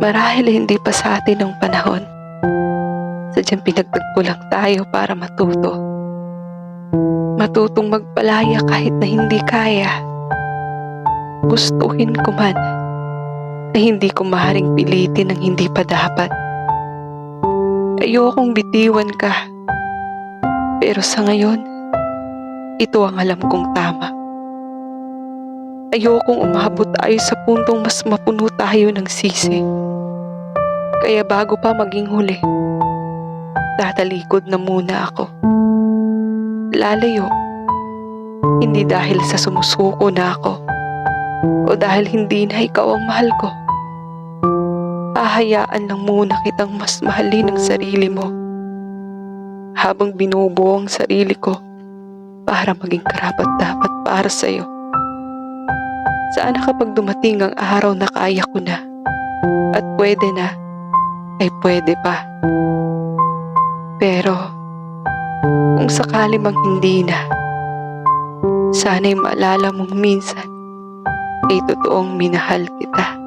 Marahil hindi pa sa atin ang panahon. Sadyang pinagtagpo lang tayo para matuto. Matutong magpalaya kahit na hindi kaya. Gustuhin ko man na hindi ko maaaring pilitin ang hindi pa dapat. Ayokong bitiwan ka. Pero sa ngayon, ito ang alam kong tama. Ayokong umabot tayo sa puntong mas mapuno tayo ng sisi. Kaya bago pa maging huli, tatalikod na muna ako. Lalayo, hindi dahil sa sumusuko na ako o dahil hindi na ikaw ang mahal ko. Hahayaan lang muna kitang mas mahalin ang sarili mo habang binubuo ang sarili ko para maging karapat-dapat para sa'yo. Sana kapag dumating ang araw na kaya ko na at pwede na, ay pwede pa. Pero kung sakali mang hindi na, sana'y maalala mong minsan ay totoong minahal kita.